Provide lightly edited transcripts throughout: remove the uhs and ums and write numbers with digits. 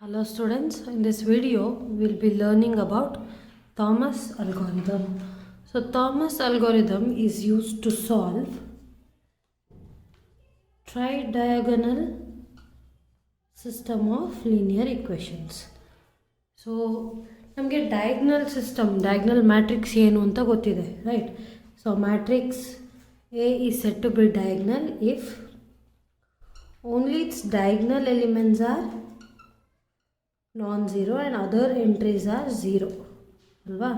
Hello students, in this video we will be learning about Thomas algorithm. So Thomas algorithm is used to solve tri-diagonal system of linear equations. So ನಮಗೆ diagonal system, diagonal matrix ಏನು ಅಂತ ಗೊತ್ತಿದೆ, right? So matrix A is said to be diagonal if only its diagonal elements are non-zero and other entries are zero ಅಲ್ವಾ.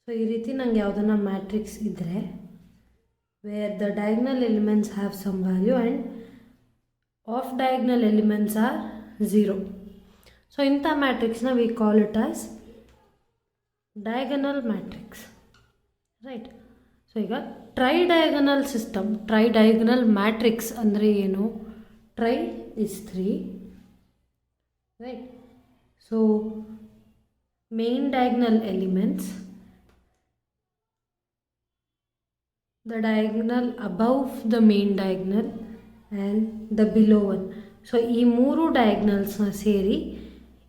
So ಈ ರೀತಿ ನಂಗೆ ಯಾವುದನ್ನ matrix ಇದ್ದರೆ where the diagonal elements have some value and of diagonal elements are zero. So ಇಂಥ ಮ್ಯಾಟ್ರಿಕ್ಸ್ನ we call it as diagonal matrix, right. So ಈಗ tridiagonal system, tridiagonal matrix ಅಂದರೆ ಏನು? Tri is 3, right? So main diagonal elements, the diagonal above the main diagonal and the below one. So ಈ ಮೂರು ಡಯಾಗ್ನಲ್ಸ್ನ ಸೇರಿ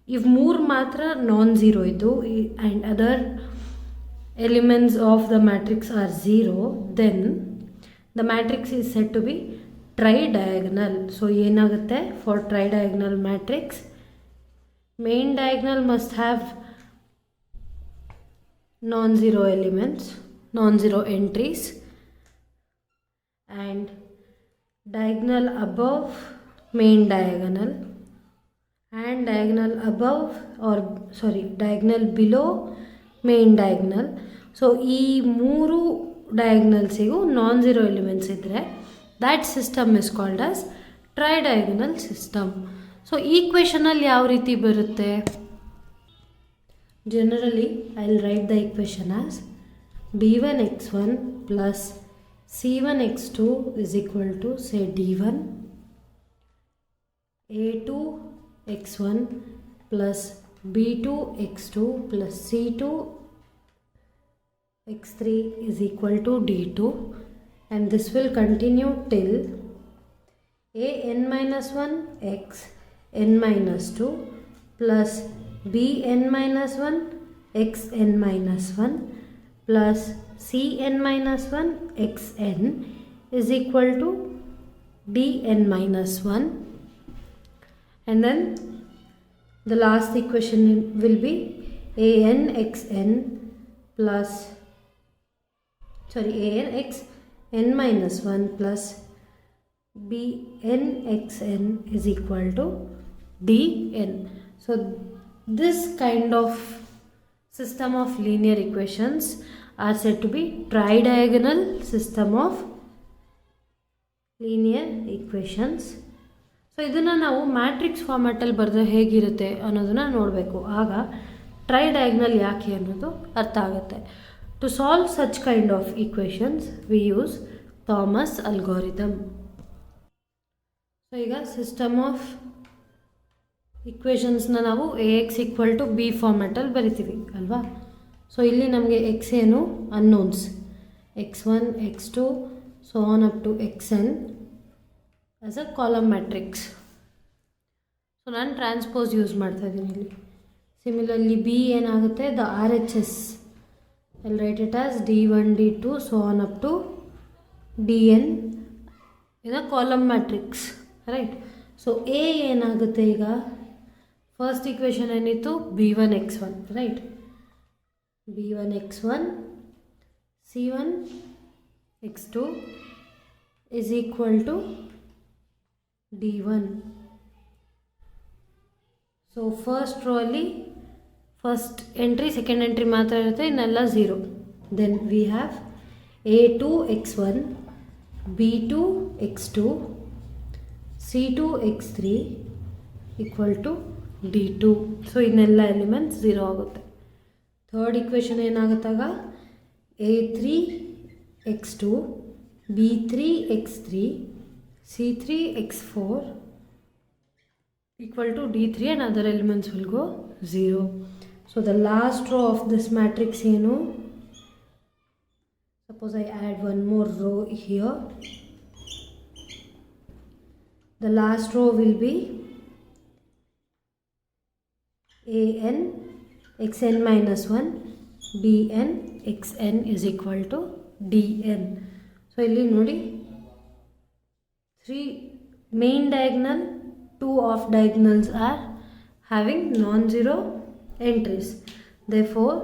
ಇವು ಮೂರು ಮಾತ್ರ non zero ಇದ್ದು and other elements of the matrix are zero, then the matrix is said to be tridiagonal. So ಏನಾಗುತ್ತೆ for tridiagonal matrix? Main diagonal must have non-zero elements, non-zero entries, and diagonal above main diagonal and diagonal above diagonal below main diagonal. So ಈ ಮೂರು ಡಯಾಗ್ನಲ್ಸಿಗೂ non-zero elements ಇದ್ದರೆ that system is called as tri-diagonal system. So ಈಕ್ವೇಷನಲ್ಲಿ ಯಾವ ರೀತಿ ಬರುತ್ತೆ? Generally I will write the equation as b1 x1 plus c1 x2 is equal to say d1, a2 x1 plus b2 x2 plus c2 x3 is equal to d2, and this will continue till a n minus 1 x n minus 2 plus b n minus 1 x n minus 1 plus c n minus 1 x n is equal to d n minus 1, and then the last equation will be a n x n plus a n x n minus 1 plus b n x n is equal to dn. So this kind of system of linear equations are said to be tri-diagonal system of linear equations. So ಇದನ್ನು ನಾವು matrix ಫಾರ್ಮ್ಯಾಟಲ್ಲಿ ಬರೆದ್ರೆ ಹೇಗಿರುತ್ತೆ ಅನ್ನೋದನ್ನು ನೋಡಬೇಕು. ಆಗ try diagonal ಯಾಕೆ ಅನ್ನೋದು ಅರ್ಥ ಆಗುತ್ತೆ. To solve such kind of equations we use Thomas algorithm. So ಈಗ ಸಿಸ್ಟಮ್ ಆಫ್ ಇಕ್ವೇಷನ್ಸ್ನ ನಾವು A X equal to B ಫಾರ್ಮ್ಯಾಟಲ್ಲಿ ಬರಿತೀವಿ ಅಲ್ವಾ. ಸೊ ಇಲ್ಲಿ ನಮಗೆ ಎಕ್ಸ್ ಏನು unknowns, x1 x2 so on up to xn as a column matrix. So ನಾನು ಟ್ರಾನ್ಸ್ಪೋಸ್ ಯೂಸ್ ಮಾಡ್ತಾ ಇದ್ದೀನಿ ಇಲ್ಲಿ. ಸಿಮಿಲರ್ಲಿ ಬಿ ಏನಾಗುತ್ತೆ, the R H S I write it as d1 d2 so on up to dn in a column matrix, right. So A ಏನಾಗುತ್ತೆ ಈಗ, first equation ಏನಿತ್ತು b1 x1, right. b1 x1 c1 x2 is equal to d1. So first row ಅಲ್ಲಿ first entry second entry ಮಾತ್ರ ಇರುತ್ತೆ, ಇನ್ನೆಲ್ಲ zero. Then we have a2 x1 b2 x2 c2 x3 equal to d2. So ಇನ್ನೆಲ್ಲ elements zero ಆಗುತ್ತೆ. Third equation ಏನಾಗುತ್ತಾಗ a3 x2 b3 x3 c3 x4 equal to d3 and other elements will go 0. So the last row of this matrix ಏನು, suppose I add one more row here, the last row will be an xn minus 1 bn xn is equal to dn. So ಇಲ್ಲಿ ನೋಡಿ 3 main diagonal, 2 off diagonals are having non-zero entries. Therefore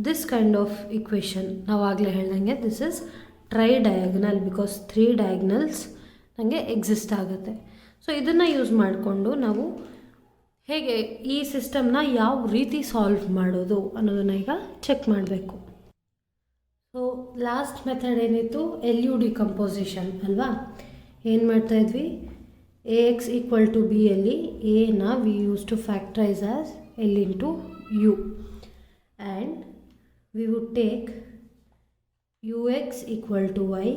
this kind of equation ನಾವು ಆಗಲೇ ಹೇಳ್ದಂಗೆ this is tri-diagonal because 3 diagonals ನನಗೆ exist ಆಗುತ್ತೆ. So ಇದನ್ನು use ಮಾಡಿಕೊಂಡು ನಾವು ಹೇಗೆ ಈ ಸಿಸ್ಟಮ್ನ ಯಾವ ರೀತಿ ಸಾಲ್ವ್ ಮಾಡೋದು ಅನ್ನೋದನ್ನು ಈಗ ಚೆಕ್ ಮಾಡಬೇಕು. ಸೊ ಲಾಸ್ಟ್ ಮೆಥಡ್ ಏನಿತ್ತು, ಎಲ್ ಯು ಡಿಕಂಪೋಸಿಷನ್ ಅಲ್ವಾ. ಏನು ಮಾಡ್ತಾಯಿದ್ವಿ, A X equal to B ಅಲ್ಲಿ ಎನ we use to factorise as L into U and we would take U X equal to Y,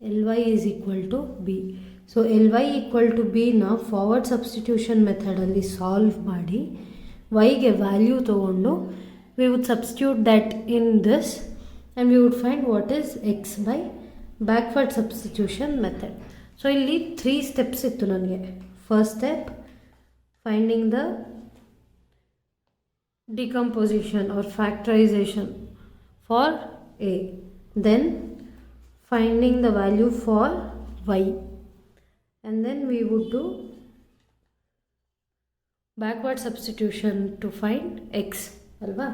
L Y is equal to B. So L Y equal to ಬಿನ forward substitution ಮೆಥಡಲ್ಲಿ solve ಮಾಡಿ ವೈಗೆ value ತೊಗೊಂಡು we would substitute that in this and we would find what is X by backward substitution method. So ಇಲ್ಲಿ 3 steps ಇತ್ತು ನನಗೆ. First step finding the decomposition or factorization for A, then finding the value for y, and then we would do backward substitution to find x alva.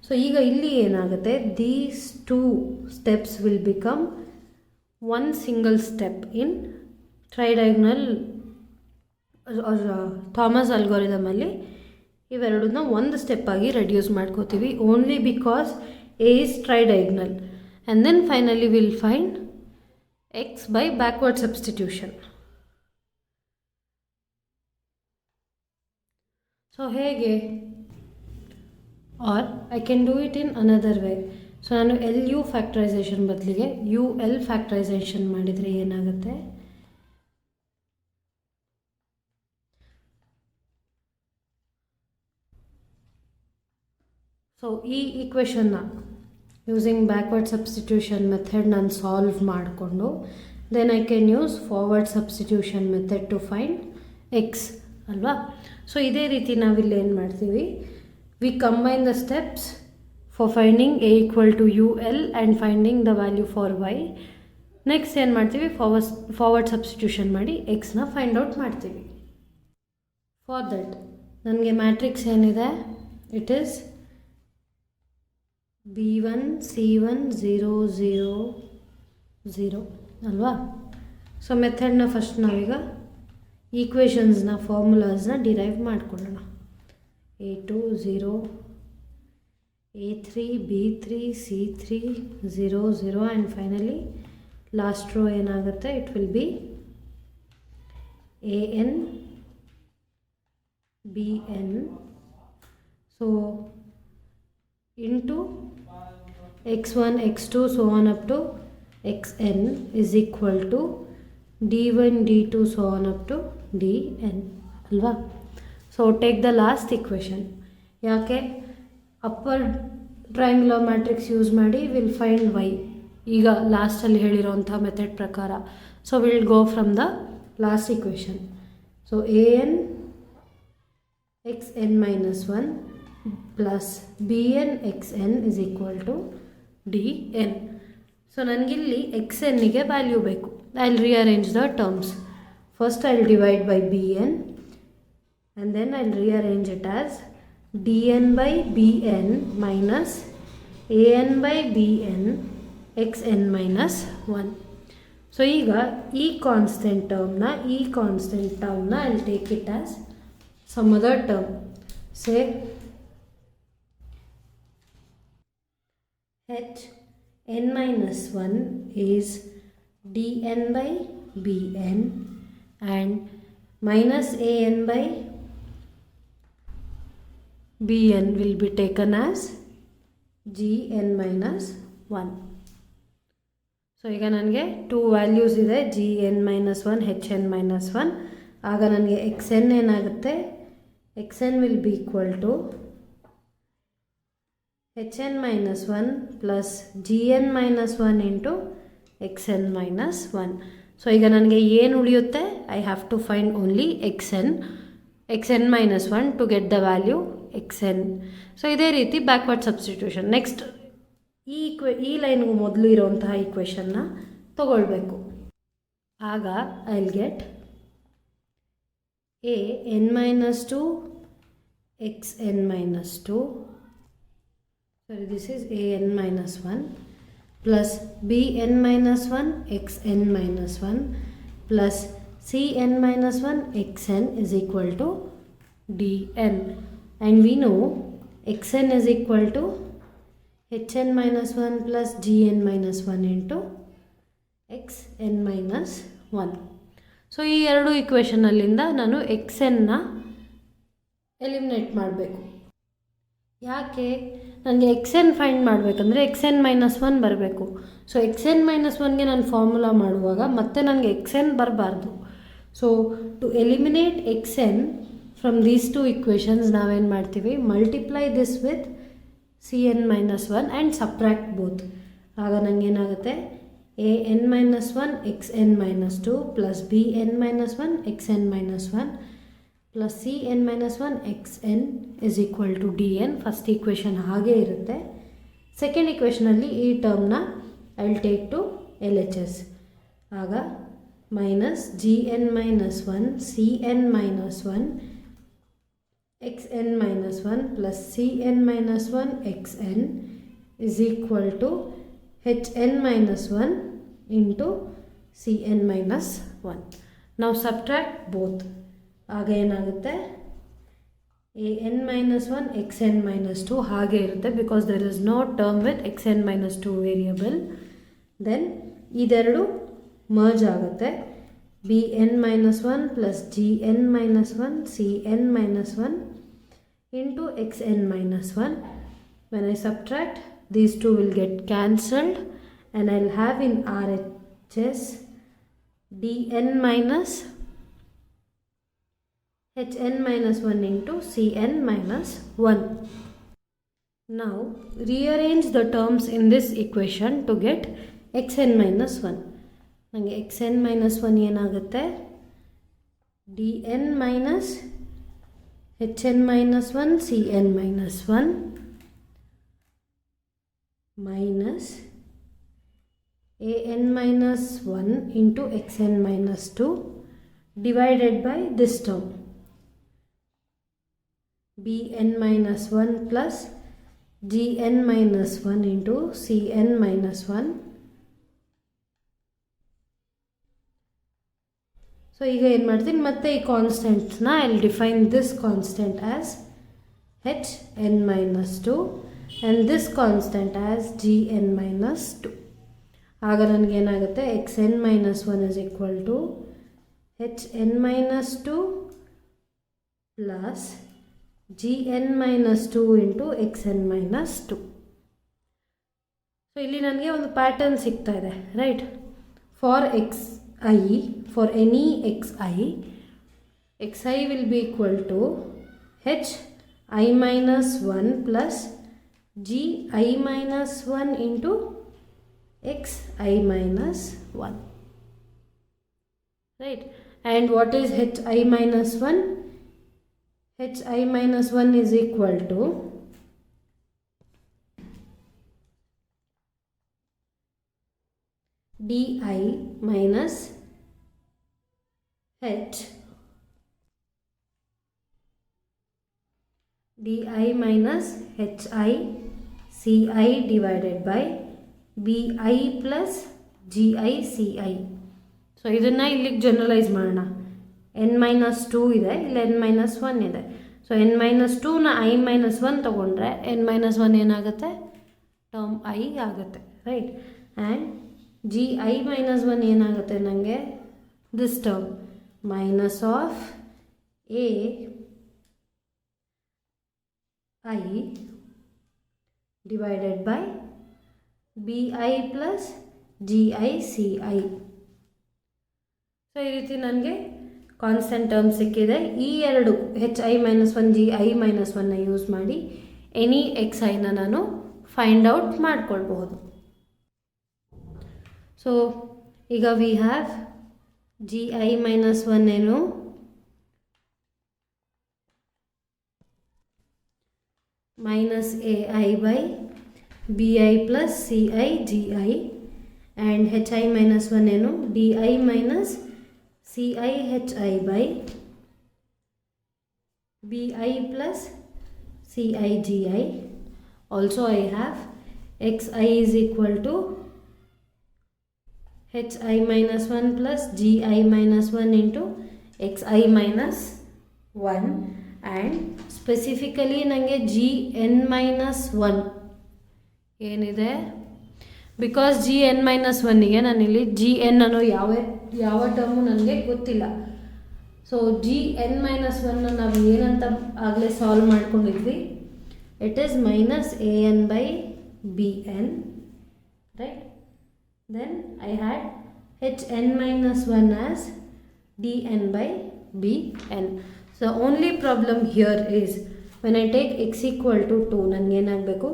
So ಈಗ ಇಲ್ಲಿ ಏನಾಗುತ್ತೆ, these 2 steps will become one single step in tri-diagonal or Thomas algorithm ಅಲ್ಲಿ ಇವೆರಡನ್ನ ಒಂದು step ಆಗಿ reduce ಮಾಡ್ಕೋತೀವಿ only because A is tri-diagonal. And then finally we'll find x by backward substitution. So ಹೇಗೆ, or I can do it in another way. So ನಾನು L U factorization ಬದಲಿಗೆ U L factorization ಮಾಡಿದರೆ ಏನಾಗುತ್ತೆ, so ಈ ಈಕ್ವೇಷನ್ನ using backward substitution method ನಾನು solve ಮಾಡಿಕೊಂಡು then I can use forward substitution method to find X ಅಲ್ವಾ. So ಇದೇ ರೀತಿ ನಾವಿಲ್ಲಿ ಏನು ಮಾಡ್ತೀವಿ, we combine the steps for finding A equal to U L and finding the value for Y. Next ಏನು ಮಾಡ್ತೀವಿ, ಫಾರ್ವರ್ಡ್ ಸಬ್ಸ್ಟಿಟ್ಯೂಷನ್ ಮಾಡಿ ಎಕ್ಸ್ನ ಫೈಂಡ್ ಔಟ್ ಮಾಡ್ತೀವಿ. ಫಾರ್ ದಟ್ ನನಗೆ ಮ್ಯಾಟ್ರಿಕ್ಸ್ ಏನಿದೆ, ಇಟ್ ಈಸ್ B1 C1 0 0 0 ಅಲ್ವಾ. ಸೊ ಮೆಥಡ್ನ ಫಸ್ಟ್ ನಾವೀಗ ಈಕ್ವೇಷನ್ಸ್ನ ಫಾರ್ಮುಲಾಸ್ನ derive ಮಾಡ್ಕೊಳ್ಳೋಣ. A2 0 A3 B3 C3 0 0 and finally last row ಏನಾಗುತ್ತೆ, it will be AN BN. ಸೊ into x1 x2 so on up to xn is equal to d1 d2 so on up to dn alva. So take the last equation. ಯಾಕೆ upper triangular matrix use ಮಾಡಿ will find Y ಈಗ ಲಾಸ್ಟಲ್ಲಿ ಹೇಳಿರೋಂಥ method ಪ್ರಕಾರ. So will go from the last equation. So an xn minus 1 plus bn xn is equal to dn. So ನನಗಿಲ್ಲಿ xnಗೆ value ಬೇಕು. I will rearrange the terms. First I will divide by bn and then I will rearrange it as dn by bn minus an by bn xn minus 1. So ಈಗ ಈ constant ಟರ್ಮ್ನ I will take it as some other term. Say h n minus 1 is dn by bn and minus an by bn will be taken as gn minus 1. So ಈಗ ನನಗೆ 2 values ಇದೆ, gn minus 1 hn minus 1. ಆಗ ನನಗೆ xn ಏನಾಗುತ್ತೆ, xn will be equal to hn minus 1 plus gn minus 1 into xn minus 1. So ಈಗ ನನಗೆ ಏನು ಉಳಿಯುತ್ತೆ, I have to find only xn. xn minus 1 to get the value xn. So ಇದೇ ರೀತಿ backward substitution. Next ಈ ಲೈನ್ಗೂ ಮೊದಲು ಇರೋಂತಹ ಈಕ್ವೇಷನ್ನ ತಗೊಳ್ಬೇಕು. ಆಗ I will get a n minus 2 x n minus 2, sorry, this is a n minus 1 plus b n minus 1 x n minus 1 plus c n minus 1 x n is equal to d n, and we know x n is equal to h n minus 1 plus g n minus 1 into x n minus 1. So ಈ ಎರಡು ಈಕ್ವೇಷನಲ್ಲಿಂದ ನಾನು X ಎನ್ನ eliminate ಮಾಡಬೇಕು. ಯಾಕೆ? ನನಗೆ X N find ಮಾಡಬೇಕಂದ್ರೆ X N minus 1 ಬರಬೇಕು. So X N minus 1ಗೆ ನಾನು ಫಾರ್ಮುಲಾ ಮಾಡುವಾಗ ಮತ್ತೆ ನನಗೆ ಎಕ್ಸ್ ಎನ್ ಬರಬಾರ್ದು. So to eliminate X N from these two equations ನಾವೇನು ಮಾಡ್ತೀವಿ, multiply this with C N minus 1 and subtract both. ಆಗ ನನಗೇನಾಗುತ್ತೆ, a n minus 1 x n minus 2 plus b n minus 1 x n minus 1 plus c n minus 1 x n is equal to d n. First equation ಹಾಗೇ ಇರುತ್ತೆ. Second ಈಕ್ವೇಷನಲ್ಲಿ ಈ ಟರ್ಮ್ನ I will take to L H S. ಆಗ minus G N minus 1 C N minus 1 X N minus 1 plus C N minus 1 X N is equal to h n minus 1 into c n minus 1. Now subtract both. ಆಗ ಏನಾಗುತ್ತೆ, a n minus 1 x n minus 2 ಹಾಗೆ ಇರುತ್ತೆ, because there is no term with x n minus 2 variable. Then ಇದೆರಡು merge ಆಗುತ್ತೆ. b n minus 1 plus g n minus 1 c n minus 1 into x n minus 1. When I subtract, these two will get cancelled and I will have in RHS dn minus hn minus 1 into cn minus 1. Now rearrange the terms in this equation to get xn minus 1. ನನಗೆ xn minus 1 ಏನಾಗುತ್ತೆ, dn minus hn minus 1 cn minus 1 minus a n minus 1 into x n minus 2 divided by this term b n minus 1 plus g n minus 1 into c n minus 1. So ಈಗ ಏನು ಮಾಡ್ತೀನಿ, ಮತ್ತೆ ಈ ಕಾನ್ಸ್ಟೆಂಟ್ನ I will define this constant as h n minus 2 and this constant as gn minus 2. ಆಗ ನನಗೇನಾಗುತ್ತೆ, X N minus 1 is equal to H N minus 2 plus G N minus 2 into X N minus 2. So ಇಲ್ಲಿ ನನಗೆ ಒಂದು pattern ಸಿಗ್ತಾ ಇದೆ, right? For X I, for any X I will be equal to H I minus 1 plus g I minus 1 into x I minus 1, right? And what is h I minus 1? h I minus 1 is equal to di minus h di minus hi ci divided by bi plus gi ci. So ಇದನ್ನು ಇಲ್ಲಿಗೆ generalise ಮಾಡೋಣ. n minus 2 ಇದೆ, ಇಲ್ಲ n minus 1 ಇದೆ. So n minus 2ನ i minus 1 ತೊಗೊಂಡ್ರೆ n minus 1 ಏನಾಗುತ್ತೆ, term i ಆಗುತ್ತೆ, right? And G I minus 1 ಏನಾಗುತ್ತೆ ನನಗೆ, this term minus of A I divided by bi plus gi ci. So ಈ ರೀತಿ ನನಗೆ ಕಾನ್ಸ್ಟೆಂಟ್ ಟರ್ಮ್ ಸಿಕ್ಕಿದೆ. ಈ ಎರಡು H I minus 1 G I minus 1ನ ಯೂಸ್ ಮಾಡಿ ಎನಿ ಎಕ್ಸ್ ಐನ ನಾನು ಫೈಂಡ್ ಔಟ್ ಮಾಡ್ಕೊಳ್ಬಹುದು. ಸೊ ಈಗ we have G I minus 1 ಏನು, minus ai by bi plus ci gi and hi minus 1 ಏನು di minus ci hi by bi plus ci gi. Also I have xi is equal to hi minus 1 plus gi minus 1 into xi minus 1 and specifically ನನಗೆ gn minus 1 ಏನಿದೆ because gn minus 1ಗೆ ನಾನಿಲ್ಲಿ gn ಅನ್ನೋ ಯಾವ term ನನಗೆ ಗೊತ್ತಿಲ್ಲ. So gn minus 1 ನಾವು ಏನಂತ ಆಗಲೇ ಸಾಲ್ವ್ ಮಾಡ್ಕೊಂಡಿದ್ವಿ, it is minus an by bn, right? Then I had hn minus 1 as dn by bn. So the only problem here is when I take x equal to 2 ನನಗೆ ಏನಾಗಬೇಕು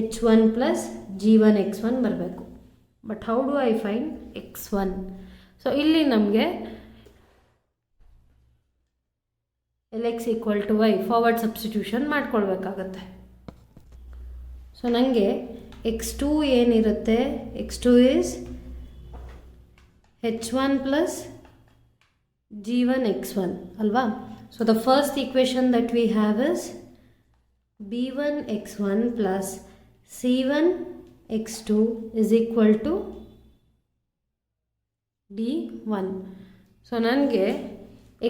h1 plus g1 x1 ಬರಬೇಕು. But how do I find x1? So ಇಲ್ಲಿ ನಮಗೆ lx equal to y forward substitution ಮಾಡ್ಕೊಳ್ಬೇಕಾಗತ್ತೆ. So ನನಗೆ x2 ಏನಿರುತ್ತೆ, x2 is h1 plus g1 x1 ಅಲ್ವಾ. So the first equation that we have is b1 x1 plus c1 x2 is equal to d1. So ನನಗೆ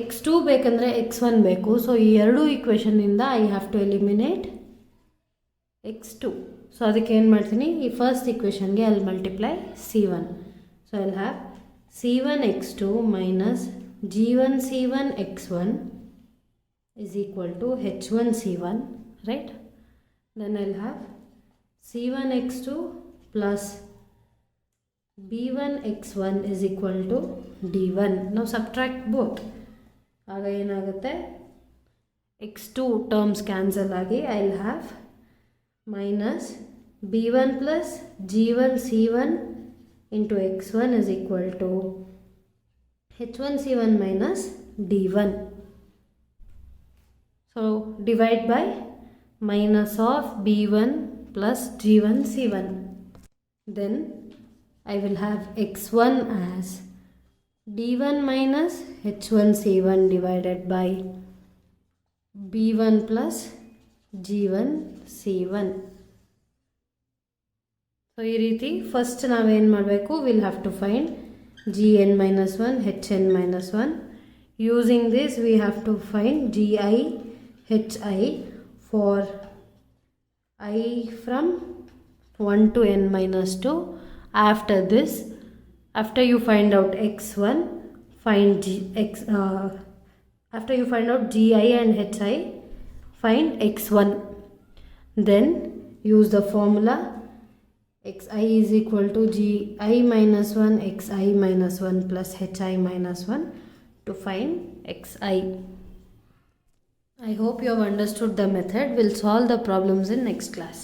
x2 ಬೇಕಂದರೆ x1 ಬೇಕು. So ಈ ಎರಡು ಈಕ್ವೇಷನ್ನಿಂದ I have to eliminate x2. So ಅದಕ್ಕೆ ಏನು ಮಾಡ್ತೀನಿ, ಈ ಫಸ್ಟ್ ಈಕ್ವೇಷನ್ಗೆ ಅಲ್ಲಿ multiply c1. So I will have c1 x2 minus g1 c1 x1 is equal to h1 c1, right? Then I will have c1 x2 plus b1 x1 is equal to d1. Now subtract both. ಆಗ ಏನಾಗುತ್ತೆ, x2 terms cancel ಆಗಿ I will have minus b1 plus g1 c1 into x1 is equal to h1 c1 minus d1. So divide by minus of b1 plus g1 c1. Then I will have x1 as d1 minus h1 c1 divided by b1 plus g1 c1. So ಈ ರೀತಿ first ನಾವೇನು ಮಾಡಬೇಕು, will have to find gn minus 1 hn minus 1. Using this we have to find gi hi for I from 1 to n minus 2. After this, after you find out x1, find after you find out gi and hi, find x1. Then use the formula xi is equal to gi minus 1 xi minus 1 plus hi minus 1 to find xi. I hope you have understood the method. We'll solve the problems in next class.